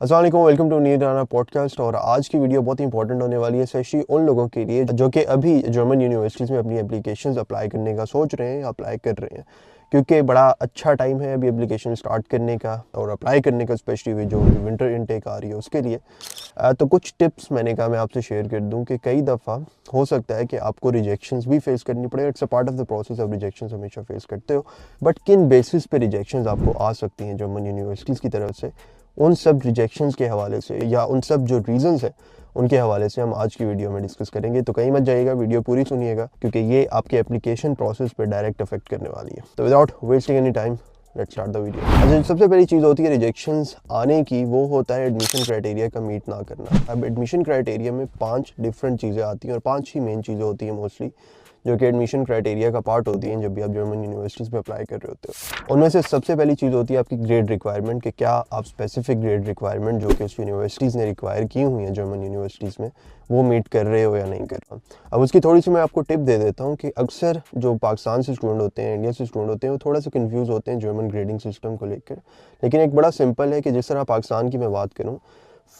अस्सलाम वालेकुम, welcome to नीड राना पॉडकास्ट। और आज की वीडियो बहुत ही इंपॉर्टेंट होने वाली है, स्पेशली उन लोगों के लिए जो कि अभी जर्मन यूनिवर्सिटीज़ में अपनी एप्लीकेशंस अप्लाई करने का सोच रहे हैं या अप्लाई कर रहे हैं, क्योंकि बड़ा अच्छा टाइम है अभी एप्लीकेशन स्टार्ट करने का और अप्लाई करने का, स्पेशली जो विंटर इनटेक आ रही है उसके लिए। तो कुछ टिप्स मैंने कहा मैं आपसे शेयर कर दूं कि कई दफ़ा हो सकता है कि आपको रिजेक्शंस भी फेस करनी पड़े। It's a part of the process, of rejections हमेशा फेस करते हो, बट किन बेसिस पे रिजेक्शंस आपको आ सकती हैं जर्मन यूनिवर्सिटीज़ की तरफ से, उन सब रिजेक्शंस के हवाले से या उन सब जो रीजंस हैं उनके हवाले से हम आज की वीडियो में डिस्कस करेंगे। तो कहीं मत जाइएगा, वीडियो पूरी सुनिएगा, क्योंकि ये आपके एप्लीकेशन प्रोसेस पे डायरेक्ट अफेक्ट करने वाली है। तो without wasting any time let's start the video. अच्छा, सबसे पहली चीज़ होती है रिजेक्शंस आने की, वो होता है एडमिशन क्राइटेरिया का मीट ना करना। अब एडमिशन क्राइटेरिया में 5 डिफरेंट चीज़ें आती हैं और 5 ही मेन चीज़ें होती हैं मोस्टली, जो कि एडमिशन क्राइटेरिया का पार्ट होती हैं जब भी आप जर्मन यूनिवर्सिटीज़ में अप्लाई कर रहे होते हो। उनमें से सबसे पहली चीज़ होती है आपकी ग्रेड रिक्वायरमेंट, कि क्या आप स्पेसिफिक ग्रेड रिक्वायरमेंट जो कि उस यूनिवर्सिटीज़ ने रिक्वायर की हुई हैं जर्मन यूनिवर्सिटीज़ में, वो मीट कर रहे हो या नहीं कर रहे हो। अब उसकी थोड़ी सी मैं आपको टिप दे देता हूँ कि अक्सर जो पाकिस्तान से स्टूडेंट होते हैं, इंडिया से स्टूडेंट होते हैं, वो थोड़ा सा कन्फ्यूज़ होते हैं जर्मन ग्रेडिंग सिस्टम को लेकर। लेकिन एक बड़ा सिंपल है कि जिस तरह पाकिस्तान की मैं बात करूँ,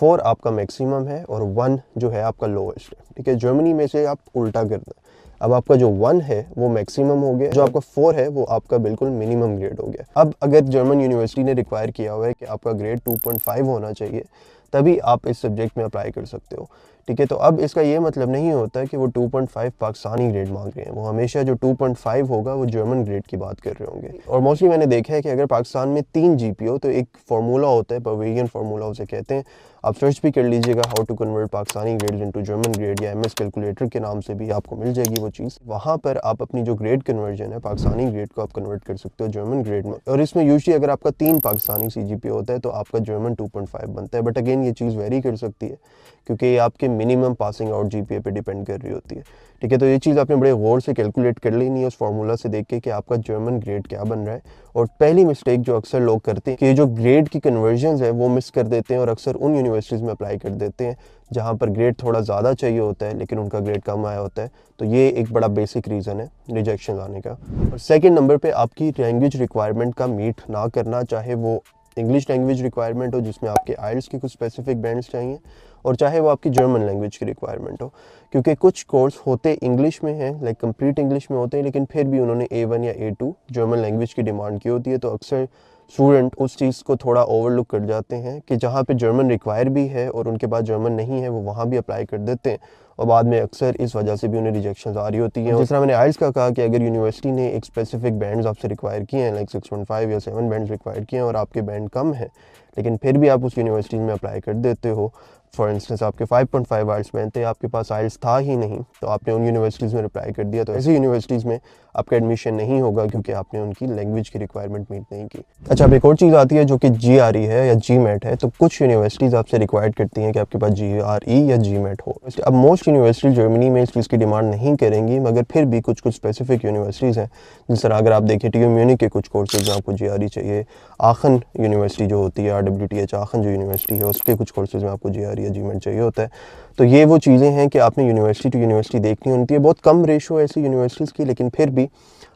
4 आपका मैक्सिमम है और 1 जो है आपका लोएस्ट है। ठीक है, जर्मनी में से आप उल्टा कर दें। अब आपका जो 1 है वो मैक्सिमम हो गया, जो आपका 4 है वो आपका बिल्कुल मिनिमम ग्रेड हो गया। अब अगर जर्मन यूनिवर्सिटी ने रिक्वायर किया हुआ है कि आपका ग्रेड 2.5 होना चाहिए, तभी आप इस सब्जेक्ट में अप्लाई कर सकते हो। ठीक है, तो अब इसका ये मतलब नहीं होता कि वो 2.5 पाकिस्तानी ग्रेड मांग रहे हैं, वो हमेशा जो 2.5 होगा वो जर्मन ग्रेड की बात कर रहे होंगे। और मोस्टली मैंने देखा है कि अगर पाकिस्तान में 3 जीपी हो तो एक फार्मूला होता है, बवेरियन फार्मूला उसे कहते हैं। आप सर्च भी कर लीजिएगा, how to convert Pakistani grade into German grade, या एमएस कैलकुलेटर के नाम से भी आपको मिल जाएगी वो चीज़। वहाँ पर आप अपनी जो ग्रेड कन्वर्जन है पाकिस्तानी ग्रेड को आप कन्वर्ट कर सकते हो जर्मन ग्रेड में। और इसमें यूजुअली अगर आपका 3 पाकिस्तानी सीजीपी होता है तो आपका जर्मन 2.5 बनता है। बट अगेन ये चीज़ वेरी कर सकती है, क्योंकि ये आपके मिनिमम पासिंग आउट जीपीए पे डिपेंड कर रही होती है। ठीक है, तो ये चीज़ आपने बड़े गौर से कैलकुलेट कर लेनी है उस फार्मूला से देख के कि आपका जर्मन ग्रेड क्या बन रहा है। और पहली मिस्टेक जो अक्सर लोग करते हैं कि जो ग्रेड की कन्वर्जन्स है वो मिस कर देते हैं और अक्सर उन यूनिवर्सिटीज़ में अप्लाई कर देते हैं जहाँ पर ग्रेड थोड़ा ज़्यादा चाहिए होता है लेकिन उनका ग्रेड कम आया होता है। तो ये एक बड़ा बेसिक रीज़न है रिजेक्शन आने का। और सेकेंड नंबर पर आपकी लैंग्वेज रिक्वायरमेंट का मीट ना करना, चाहे वो इंग्लिश लैंग्वेज रिक्वायरमेंट हो जिसमें आपके आइल्स की कुछ स्पेसिफिक बैंड्स चाहिए, और चाहे वो आपकी जर्मन लैंग्वेज की रिक्वायरमेंट हो। क्योंकि कुछ कोर्स होते इंग्लिश में हैं, लाइक कंप्लीट इंग्लिश में होते हैं, लेकिन फिर भी उन्होंने A1 या A2 जर्मन लैंग्वेज की डिमांड की होती है। तो अक्सर स्टूडेंट उस चीज़ को थोड़ा ओवरलुक कर जाते हैं कि जहाँ पे जर्मन रिक्वायर भी है और उनके पास जर्मन नहीं है, वो वहाँ भी अप्लाई कर देते हैं और बाद में अक्सर इस वजह से भी उन्हें रिजेक्शंस आ रही होती हैं। जिस तरह मैंने आइल्स का कहा कि अगर यूनिवर्सिटी ने एक स्पेसिफिक बैंड्स आपसे रिक्वायर किए हैं, लाइक 6.5 या 7 बैंड्स रिक्वायर किए हैं और आपके बैंड कम है, लेकिन फिर भी आप उस यूनिवर्सिटी में अप्लाई कर देते हो। फॉर इंस्टेंस आपके 5.5 आइल्स में थे, आपके पास आइल्स था ही नहीं, तो आपने उन यूनिवर्सिटीज़ में अप्लाई कर दिया, तो ऐसी यूनिवर्सिटीज़ में आपका एडमिशन नहीं होगा क्योंकि आपने उनकी लैंग्वेज की रिक्वायरमेंट मीट नहीं की। अच्छा, अब एक और चीज़ आती है जो कि GRE है या GMAT है। तो कुछ यूनिवर्सिटीज़ आपसे रिक्वायर्ड करती हैं कि आपके पास GRE या GMAT हो। अब मोस्ट यूनिवर्सिटी जर्मनी में इस चीज़ की डिमांड नहीं करेंगी, मगर फिर भी कुछ कुछ स्पेसिफिक यूनिवर्सिटीज़ हैं। जिस तरह अगर आप देखें TU म्यूनिख के कुछ कोर्सेज में आपको GRE चाहिए, आखन यूनिवर्सिटी जो होती है RWTH आखन जो यूनिवर्सिटी है, उसके कुछ कोर्सेज में आपको GRE या GMAT चाहिए होता है। तो ये वो चीज़ें हैं कि आपने यूनिवर्सिटी टू यूनिवर्सिटी देखनी होती है। बहुत कम रेशो है ऐसी यूनिवर्सिटीज़ की, लेकिन फिर भी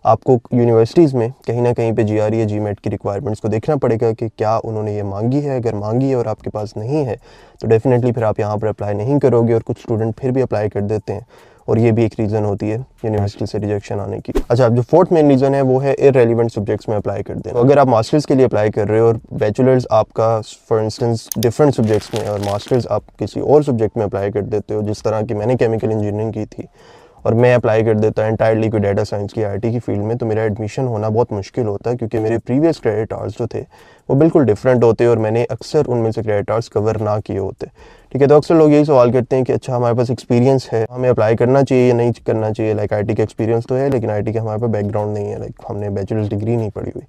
आपको यूनिवर्सिटीज़ में कहीं ना कहीं पे GRE या GMAT की रिक्वायरमेंट्स को देखना पड़ेगा कि क्या उन्होंने ये मांगी है। अगर मांगी है और आपके पास नहीं है तो डेफिनेटली फिर आप यहाँ पर अप्लाई नहीं करोगे, और कुछ स्टूडेंट फिर भी अप्लाई कर देते हैं, और ये भी एक रीज़न होती है यूनिवर्सिटी से रिजेक्शन आने की। अच्छा, अब जो फोर्थ मेन रीज़न है वो है इररेलेवेंट सब्जेक्ट्स में अप्लाई कर देना। तो अगर आप मास्टर्स के लिए अप्लाई कर रहे हो और बैचलर्स आपका फॉर इंस्टेंस डिफरेंट सब्जेक्ट्स में और मास्टर्स आप किसी और सब्जेक्ट में अप्लाई कर देते हो, जिस तरह की मैंने केमिकल इंजीनियरिंग की थी और मैं अप्लाई कर देता एंटायरली कोई डाटा साइंस की IT की फील्ड में, तो मेरा एडमिशन होना बहुत मुश्किल होता है, क्योंकि मेरे प्रीवियस क्रेडिट आवर्स जो थे वो बिल्कुल डिफरेंट होते और मैंने अक्सर उनमें से क्रेडिट आवर्स कवर ना किए होते। ठीक है, तो अक्सर लोग यही सवाल करते हैं कि अच्छा हमारे पास एक्सपीरियंस है, हमें अप्लाई करना चाहिए या नहीं करना चाहिए। लाइक IT का एक्सपीरियंस तो है, लेकिन IT का हमारे पास बैकग्राउंड नहीं है, लाइक हमने बैचलर्स डिग्री नहीं पढ़ी हुई।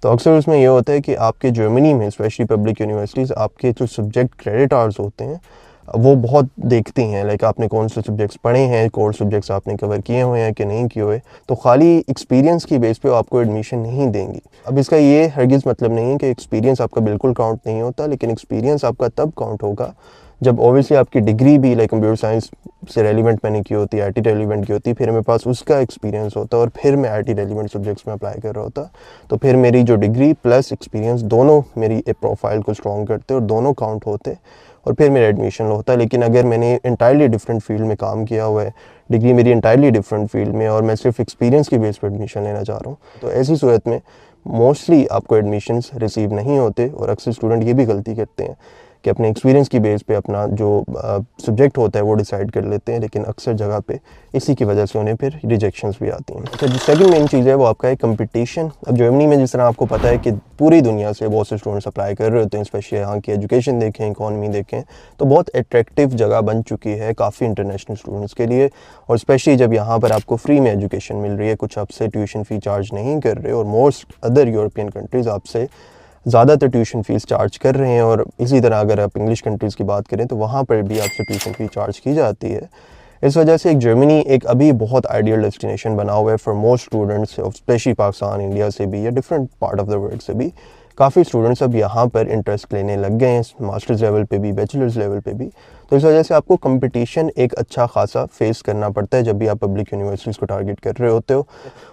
तो अक्सर उसमें ये होता है कि आपके जर्मनी में स्पेशली पब्लिक यूनिवर्सिटीज़ आपके जो सब्जेक्ट क्रेडिट आवर्स होते हैं वो बहुत देखती हैं, लाइक आपने कौन से सब्जेक्ट्स पढ़े हैं, कोर सब्जेक्ट्स आपने कवर किए हुए हैं कि नहीं किए हुए। तो खाली एक्सपीरियंस की बेस पे आपको एडमिशन नहीं देंगी। अब इसका ये हरगिज़ मतलब नहीं है कि एक्सपीरियंस आपका बिल्कुल काउंट नहीं होता, लेकिन एक्सपीरियंस आपका तब काउंट होगा जब ऑब्वियसली आपकी डिग्री भी लाइक कंप्यूटर साइंस से रेलिवेंट मैंने की होती है, आईटी रेलिवेंट की होती है, फिर मेरे पास उसका एक्सपीरियंस होता और फिर मैं आईटी रेलिवेंट सब्जेक्ट्स में अप्लाई कर रहा होता, तो फिर मेरी जो डिग्री प्लस एक्सपीरियंस दोनों मेरी एक प्रोफाइल को स्ट्रॉन्ग करते और दोनों काउंट होते और फिर मेरा एडमिशन होता। लेकिन अगर मैंने इंटायरली डिफरेंट फील्ड में काम किया हुआ है, डिग्री मेरी इंटायरली डिफरेंट फील्ड में, और मैं सिर्फ एक्सपीरियंस की बेस पर एडमिशन लेना चाह रहा हूँ, तो ऐसी सूरत में मोस्टली आपको एडमिशन्स रिसीव नहीं होते। और अक्सर स्टूडेंट ये भी गलती करते हैं कि अपने एक्सपीरियंस की बेस पे अपना जो सब्जेक्ट होता है वो डिसाइड कर लेते हैं, लेकिन अक्सर जगह पे इसी की वजह से उन्हें फिर रिजेक्शंस भी आती हैं। अच्छा, जो सेकंड मेन चीज़ है वो आपका है कंपटीशन। अब जर्मनी में जिस तरह आपको पता है कि पूरी दुनिया से बहुत से स्टूडेंट्स अप्लाई कर रहे होते हैं, स्पेशली यहाँ की एजुकेशन देखें, इकॉनमी देखें, तो बहुत अट्रैक्टिव जगह बन चुकी है काफ़ी इंटरनेशनल स्टूडेंट्स के लिए। और स्पेशली जब यहाँ पर आपको फ्री में एजुकेशन मिल रही है, कुछ आपसे ट्यूशन फ़ी चार्ज नहीं कर रहे, और मोस्ट अदर यूरोपियन कंट्रीज़ आपसे ज़्यादातर ट्यूशन फ़ीस चार्ज कर रहे हैं। और इसी तरह अगर आप इंग्लिश कंट्रीज़ की बात करें तो वहाँ पर भी आपसे ट्यूशन फ़ी चार्ज की जाती है। इस वजह से एक जर्मनी एक अभी बहुत आइडियल डेस्टिनेशन बना हुआ है for most students, specially Pakistan, India से भी, या different part of the world से भी काफ़ी स्टूडेंट्स अब यहाँ पर इंटरेस्ट लेने लग गए हैं, मास्टर्स लेवल पे भी, बैचलर्स लेवल पे भी। तो इस वजह से आपको कंपटीशन एक अच्छा खासा फेस करना पड़ता है जब भी आप पब्लिक यूनिवर्सिटीज़ को टारगेट कर रहे होते हो।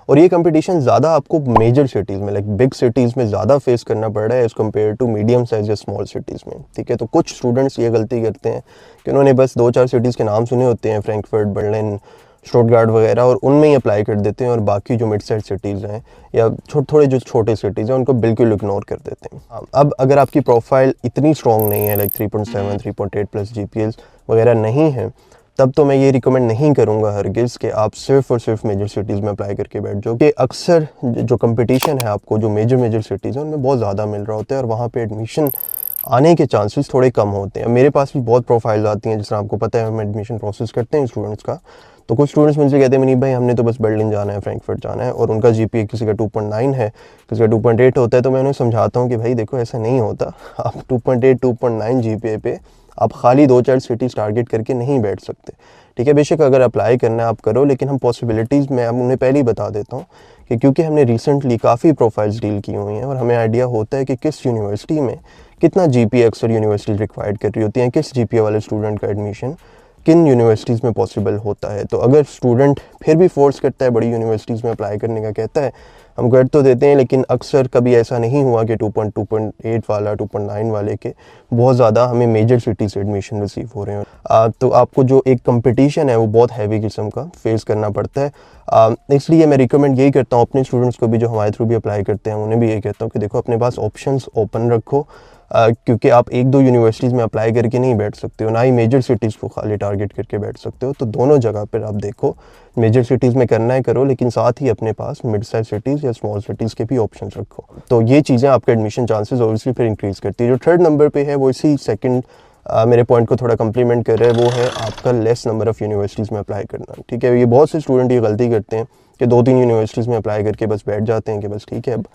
और ये कंपटीशन ज़्यादा आपको मेजर सिटीज़ में, लाइक बिग सिटीज़ में ज़्यादा फेस करना पड़ रहा है as compared to medium size या स्मॉल सिटीज़ में, ठीक है। तो कुछ स्टूडेंट्स ये गलती करते हैं कि उन्होंने बस 2-4 सिटीज़ के नाम सुने होते हैं, फ्रैंकफर्ट, बर्लिन, स्टुटगार्ट वगैरह, और उनमें ही अप्लाई कर देते हैं, और बाकी जो मिड साइड सिटीज़ हैं या थोड़े जो छोटे सिटीज़ हैं उनको बिल्कुल इग्नोर कर देते हैं। अब अगर आपकी प्रोफाइल इतनी स्ट्रॉन्ग नहीं है, लाइक 3.7, 3.8 प्लस GPAs वगैरह नहीं है, तब तो मैं ये रिकमेंड नहीं करूँगा हरगिज़ कि आप सिर्फ और सिर्फ मेजर सिटीज़ में अप्लाई करके बैठ जाओ, कि अक्सर जो कंपटीशन है आपको जो मेजर सिटीज़ हैं उनमें बहुत ज़्यादा मिल रहा होता है, और वहाँ पे एडमिशन आने के चांसेस थोड़े कम होते हैं। मेरे पास भी बहुत प्रोफाइल्स आती हैं, जिस तरह आपको पता है हम एडमिशन प्रोसेस करते हैं स्टूडेंट्स का, तो कुछ स्टूडेंट्स मुझसे कहते हैं मनीब भाई हमने तो बस बर्लिन जाना है, फ्रैंकफर्ट जाना है, और उनका GPA किसी का 2.9 है, किसी का 2.8 होता है। तो मैं उन्हें समझाता हूँ कि भाई देखो ऐसा नहीं होता, आप 2.8, 2.9 GPA पे आप खाली 2-4 सिटीज़ टारगेट करके नहीं बैठ सकते, ठीक है। बेशक अगर अप्लाई करना है आप करो, लेकिन हम पॉसिबिलिटीज़ में हम उन्हें पहले ही बता देता हूँ कि क्योंकि हमने रिसेंटली काफ़ी प्रोफाइल्स डील की हुई हैं और हमें आइडिया होता है कि किस यूनिवर्सिटी में कितना GPA अक्सर यूनिवर्सिटीज़ रिक्वायर्ड कर रही होती हैं, किस GPA वाले स्टूडेंट का एडमिशन किन यूनिवर्सिटीज़ में पॉसिबल होता है। तो अगर स्टूडेंट फिर भी फोर्स करता है, बड़ी यूनिवर्सिटीज़ में अप्लाई करने का कहता है, हम कर तो देते हैं, लेकिन अक्सर कभी ऐसा नहीं हुआ कि 2.8 वाला, 2.9 वाले के बहुत ज़्यादा हमें मेजर सिटी से एडमिशन रिसीव हो रहे हैं। तो आपको जो एक कंपटीशन है वो बहुत हैवी किस्म का फेस करना पड़ता है। इसलिए मैं रिकमेंड यही करता हूँ अपने स्टूडेंट्स को भी जो हमारे थ्रू भी अप्लाई करते हैं, उन्हें भी यही कहता हूँ कि देखो अपने पास ऑप्शंस ओपन रखो, क्योंकि आप 1-2 यूनिवर्सिटीज़ में अप्लाई करके नहीं बैठ सकते हो, ना ही मेजर सिटीज़ को खाली टारगेट करके बैठ सकते हो। तो दोनों जगह पर आप देखो, मेजर सिटीज़ में करना है करो, लेकिन साथ ही अपने पास मिड साइज सिटीज़ या स्मॉल सिटीज़ के भी ऑप्शंस रखो। तो ये चीज़ें आपके एडमिशन चांसेस ऑब्वियसली फिर इंक्रीज़ करती है। जो थर्ड नंबर पे है वो इसी सेकंड मेरे पॉइंट को थोड़ा कंप्लीमेंट कर रहा है, वो है आपका लेस नंबर ऑफ़ यूनिवर्सिटीज़ में अप्लाई करना, ठीक है। ये बहुत से स्टूडेंट ये गलती करते हैं कि 2-3 यूनिवर्सिटीज़ में अप्लाई करके बस बैठ जाते हैं कि बस ठीक है अब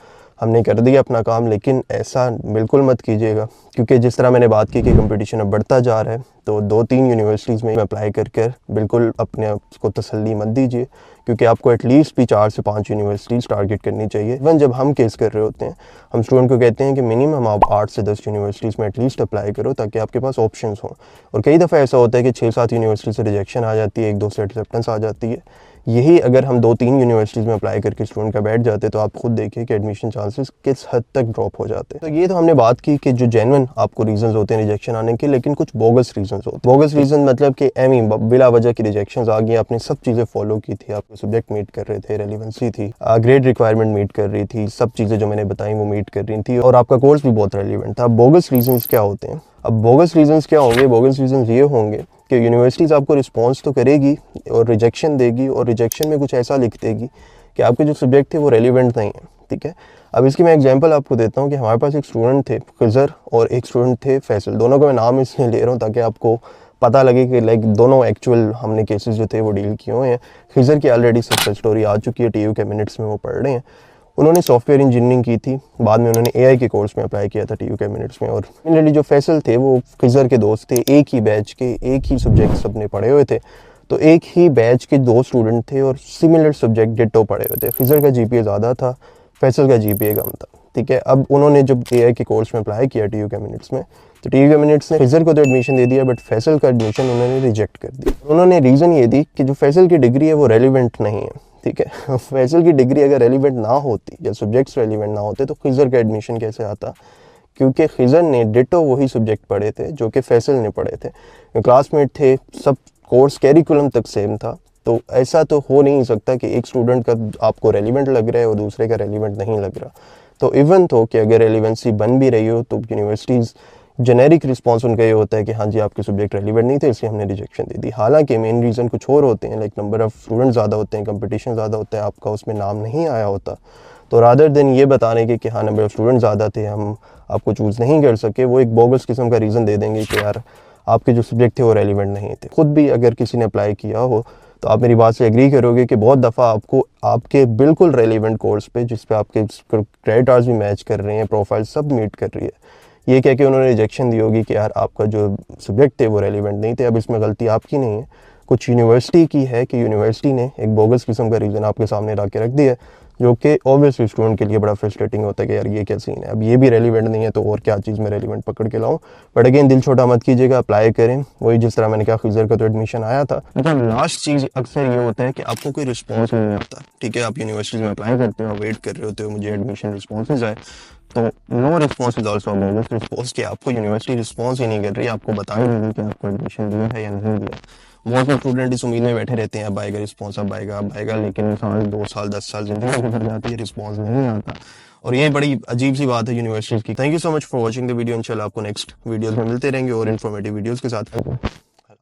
हमने कर दिया अपना काम, लेकिन ऐसा बिल्कुल मत कीजिएगा, क्योंकि जिस तरह मैंने बात की कि कंपटीशन अब बढ़ता जा रहा है, तो 2-3 यूनिवर्सिटीज़ में अप्लाई कर बिल्कुल अपने आप को तसल्ली मत दीजिए, क्योंकि आपको एटलीस्ट भी 4 से 5 यूनिवर्सिटीज़ टारगेट करनी चाहिए। इवन जब हम केस कर रहे होते हैं, हम स्टूडेंट को कहते हैं कि मिनिमम आप 8 से 10 यूनिवर्सिटीज़ में एटलीस्ट अप्लाई करो, ताकि आपके पास ऑप्शंस हों। और कई दफ़ा ऐसा होता है कि 6-7 यूनिवर्सिटी से रिजेक्शन आ जाती है, 1-2 से एक्सेप्टेंस आ जाती है। यही अगर हम 2-3 यूनिवर्सिटीज़ में अप्लाई करके स्टूडेंट का बैठ जाते, तो आप खुद देखिए कि एडमिशन चांसेस किस हद तक ड्रॉप हो जाते हैं। तो ये तो हमने बात की कि जो जेन्युइन आपको रीजंस होते हैं रिजेक्शन आने के, लेकिन कुछ बोगस रीजंस होते हैं। बोगस रीजन मतलब कि बिला वजह की रिजेक्शंस आ गई, आपने सब चीज़ें फॉलो की थी, आपके सब्जेक्ट मीट कर रहे थे, रेलिवेंसी थी, ग्रेड रिक्वायरमेंट मीट कर रही थी, सब चीज़ें जो मैंने बताई वो मीट कर रही थी, और आपका कोर्स भी बहुत रेलिवेंट था। बोगस रीजंस क्या होते हैं? अब बोगस रीजंस क्या होंगे? बोगस रीजंस ये होंगे कि यूनिवर्सिटीज़ आपको रिस्पॉन्स तो करेगी और रिजेक्शन देगी, और रिजेक्शन में कुछ ऐसा लिख देगी कि आपके जो सब्जेक्ट थे वो रेलिवेंट नहीं है, ठीक है। अब इसकी मैं एग्जांपल आपको देता हूँ कि हमारे पास एक स्टूडेंट थे खिज़र और एक स्टूडेंट थे फैसल। दोनों का मैं नाम इसलिए ले रहा हूँ ताकि आपको पता लगे कि लाइक दोनों एक्चुअल हमने केसेस जो थे वो डील किए हुए हैं। खिज़र की ऑलरेडी सक्सेस स्टोरी आ चुकी है, TU के मिनट्स में वो पढ़ रहे हैं। उन्होंने सॉफ्टवेयर इंजीनियरिंग की थी, बाद में उन्होंने AI के कोर्स में अप्लाई किया था TU के मिनट्स में। और सिमिलरली जो फैसल थे वो खिज़र के दोस्त थे, एक ही बैच के, एक ही सब्जेक्ट सबने पढ़े हुए थे, तो एक ही बैच के 2 स्टूडेंट थे और सिमिलर सब्जेक्ट डिट्टो पढ़े हुए थे। खिज़र का GPA ज़्यादा था, फैसल का GPA कम था, ठीक है। अब उन्होंने जब AI के कोर्स में अप्लाई किया TU के मिनट्स में, तो टीवी मिनट्स ने खिजर को तो एडमिशन दे दिया, बट फैसल का एडमिशन उन्होंने रिजेक्ट कर दिया। उन्होंने रीज़न ये दी कि जो फैसल की डिग्री है वो रेलिवेंट नहीं है, ठीक है। फैसल की डिग्री अगर रेलिवेंट ना होती या सब्जेक्ट्स रेलिवेंट ना होते तो खिजर का एडमिशन कैसे आता, क्योंकि खिजर ने डिटो वही सब्जेक्ट पढ़े थे जो कि फैसल ने पढ़े थे, क्लासमेट थे, सब कोर्स कैरिकुलम तक सेम था। तो ऐसा तो हो नहीं सकता कि एक स्टूडेंट का आपको रेलिवेंट लग रहा है और दूसरे का रेलिवेंट नहीं लग रहा। तो इवन तो कि अगर रेलिवेंसी बन भी रही हो तो यूनिवर्सिटीज़ जेनेरिक रिस्पॉन्स उनका ये होता है कि हाँ जी आपके सब्जेक्ट रेलिवेंट नहीं थे इसलिए हमने रिजेक्शन दे दी। हालांकि मेन रीज़न कुछ और होते हैं, लाइक नंबर ऑफ़ स्टूडेंट ज़्यादा होते हैं, कंपटीशन ज़्यादा होता है, आपका उसमें नाम नहीं आया होता। तो रादर देन ये बताने के कि हाँ नंबर ऑफ़ स्टूडेंट ज़्यादा थे हम आपको चूज़ नहीं कर सके, वो एक बोगस किस्म का रीज़न दे देंगे कि यार आपके जो सब्जेक्ट थे वो रेलिवेंट नहीं थे। खुद भी अगर किसी ने अप्लाई किया हो तो आप मेरी बात से एग्री करोगे कि बहुत दफ़ा आपको आपके बिल्कुल रेलिवेंट कोर्स पे जिस पे आपके क्रेडिट आवर्स भी मैच कर रहे हैं, प्रोफाइल सब मीट कर रही है, ये कह के उन्होंने रिजेक्शन दी होगी कि यार आपका जो सब्जेक्ट थे वो रेलिवेंट नहीं थे। अब इसमें गलती आपकी नहीं है, कुछ यूनिवर्सिटी की है कि यूनिवर्सिटी ने एक बोगस किस्म का रीज़न आपके सामने ला के रख दिया, जो कि ऑब्वियसली स्टूडेंट के लिए बड़ा फ्रस्ट्रेटिंग होता है कि यार ये क्या सीन है, अब ये भी रेलिवेंट नहीं है तो और क्या चीज़ में रेलिवेंट पकड़ के लाऊं। बट अगेन दिल छोटा मत कीजिएगा, अप्लाई करें। वही जिस तरह मैंने कहा खिजर का तो एडमिशन आया था। अच्छा, लास्ट चीज़ अक्सर ये होता है कि आपको कोई रिस्पॉन्स नहीं आता, ठीक है, आप यूनिवर्सिटी में अप्लाई करते हो, वेट कर रहे होते हो मुझे एडमिशन रिस्पॉन्सेज आए, तो no response is also bogus response कि आपको यूनिवर्सिटी रिस्पॉन्स ही नहीं कर रही, आपको बता नहीं रही कि आपको एडमिशन दिया है या नहीं दिया। बहुत से स्टूडेंट इस उम्मीद में बैठे रहते हैं अब आएगा रिस्पॉन्स, अब आएगा अब आएगा, लेकिन साल 2 साल 10 साल जिंदगी गुजर जाती है, रिस्पॉन्स नहीं आता। और ये बड़ी अजीब सी बात है यूनिवर्सिटीज़ की। Thank you so much for watching the video. इंशाल्लाह आपको नेक्स्ट वीडियोज़ में मिलते रहेंगे और इन्फॉर्मेटिव वीडियोज़ के साथ।